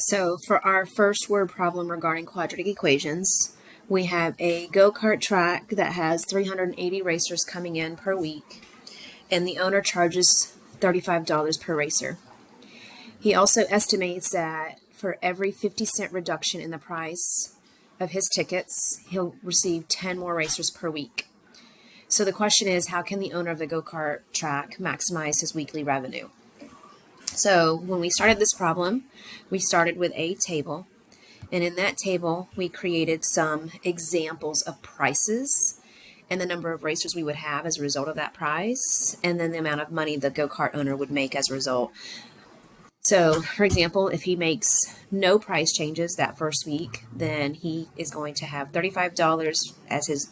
So for our first word problem regarding quadratic equations, we have a go-kart track that has 380 racers coming in per week, and the owner charges $35 per racer. He also estimates that for every 50-cent reduction in the price of his tickets, he'll receive 10 more racers per week. So the question is, how can the owner of the go-kart track maximize his weekly revenue? So when we started this problem, we started with a table, and in that table we created some examples of prices and the number of racers we would have as a result of that price, and then the amount of money the go-kart owner would make as a result. So, for example, if he makes no price changes that first week, then he is going to have $35 as his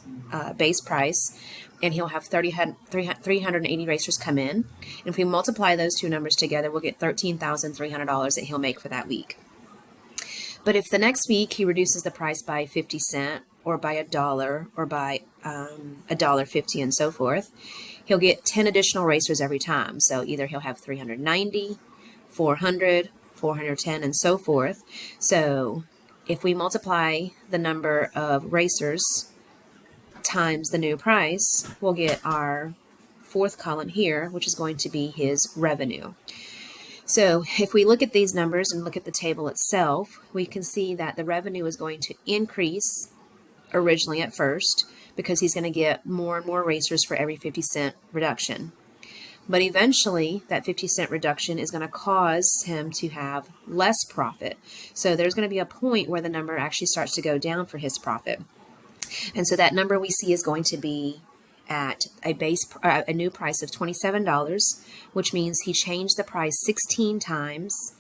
base price, and he'll have 380 racers come in. And if we multiply those two numbers together, we'll get $13,300 that he'll make for that week. But if the next week he reduces the price by 50 cents or by $1 or by $1.50 and so forth, he'll get 10 additional racers every time. So either he'll have 390, 400, 410, and so forth. So if we multiply the number of racers times the new price, we'll get our fourth column here, which is going to be his revenue. So if we look at these numbers and look at the table itself, we can see that the revenue is going to increase originally at first because he's going to get more and more racers for every 50-cent reduction. But eventually, that 50-cent reduction is going to cause him to have less profit. So there's going to be a point where the number actually starts to go down for his profit. And so that number we see is going to be at a new price of $27, which means he changed the price 16 times.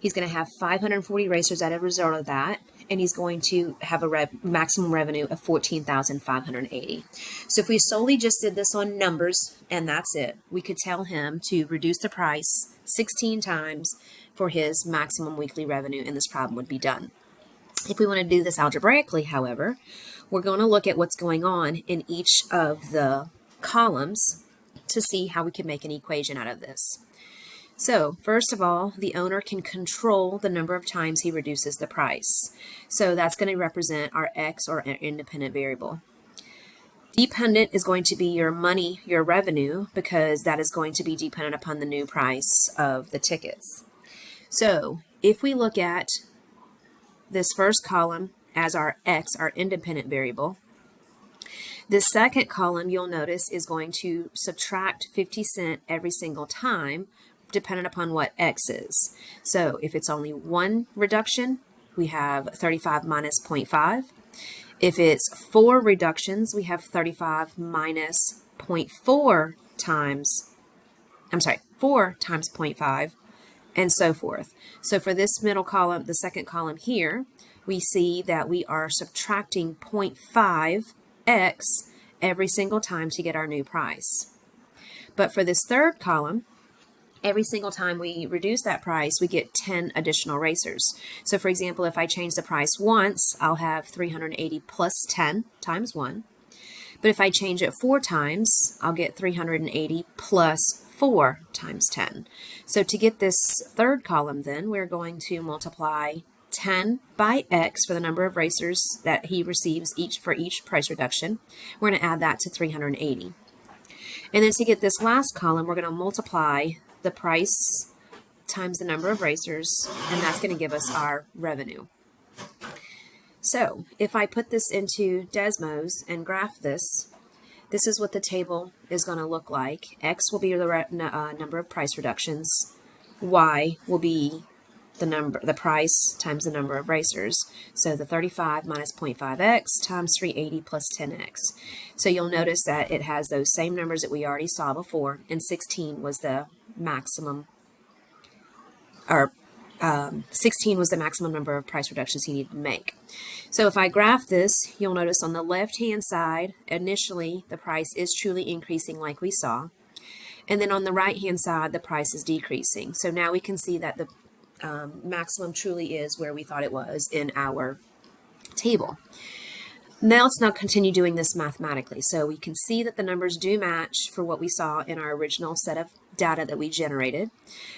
He's going to have 540 racers as a result of that, and he's going to have a maximum revenue of $14,580. So if we solely just did this on numbers and that's it, we could tell him to reduce the price 16 times for his maximum weekly revenue, and this problem would be done. If we want to do this algebraically, however, we're going to look at what's going on in each of the columns to see how we can make an equation out of this. So, first of all, the owner can control the number of times he reduces the price. So that's going to represent our X, or our independent variable. Dependent is going to be your money, your revenue, because that is going to be dependent upon the new price of the tickets. So if we look at this first column as our X, our independent variable, this second column, you'll notice, is going to subtract 50 cents every single time, dependent upon what X is. So if it's only one reduction, we have 35 minus 0.5. If it's 4 reductions, we have 35 minus 0.4 times, 4 times 0.5, and so forth. So for this middle column, the second column here, we see that we are subtracting 0.5x every single time to get our new price. But for this third column, every single time we reduce that price, we get 10 additional racers. So for example, if I change the price once, I'll have 380 plus 10 times 1. But if I change it 4 times, I'll get 380 plus 4 times 10. So to get this third column then, we're going to multiply 10 by X for the number of racers that he receives for each price reduction. We're going to add that to 380. And then to get this last column, we're going to multiply the price times the number of racers, and that's going to give us our revenue. So if I put this into Desmos and graph this, this is what the table is going to look like. X will be the number of price reductions. Y will be the price times the number of racers. So the 35 minus 0.5x times 380 plus 10x. So you'll notice that it has those same numbers that we already saw before, and 16 was the maximum, or 16 was the maximum number of price reductions he needed to make. So if I graph this, you'll notice on the left-hand side, initially the price is truly increasing like we saw. And then on the right-hand side, the price is decreasing. So now we can see that the maximum truly is where we thought it was in our table. Now let's continue doing this mathematically. So we can see that the numbers do match for what we saw in our original set of data that we generated.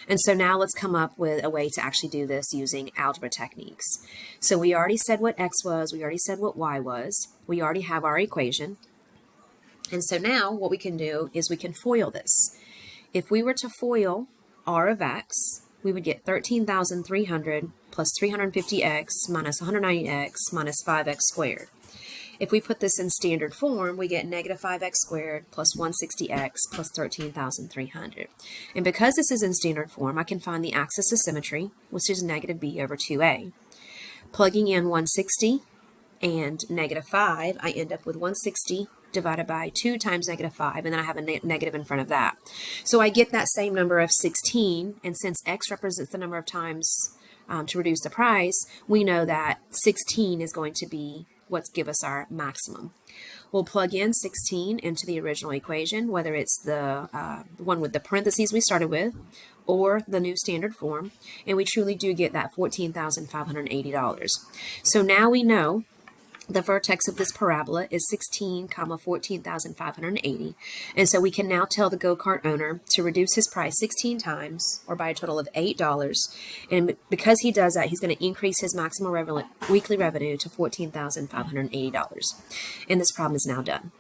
And so now let's come up with a way to actually do this using algebra techniques. So we already said what x was, we already said what y was, we already have our equation. And so now what we can do is we can FOIL this. If we were to FOIL r of x, we would get 13,300 plus 350x minus 190x minus 5x squared. If we put this in standard form, we get negative 5x squared plus 160x plus 13,300. And because this is in standard form, I can find the axis of symmetry, which is negative b over 2a. Plugging in 160 and negative 5, I end up with 160 divided by 2 times negative 5, and then I have a negative in front of that. So I get that same number of 16, and since x represents the number of times to reduce the price, we know that 16 is going to be what's give us our maximum. We'll plug in 16 into the original equation, whether it's the one with the parentheses we started with or the new standard form, and we truly do get that $14,580. So now we know the vertex of this parabola is 16, 14,580, and so we can now tell the go-kart owner to reduce his price 16 times, or by a total of $8, and because he does that, he's going to increase his maximum weekly revenue to $14,580, and this problem is now done.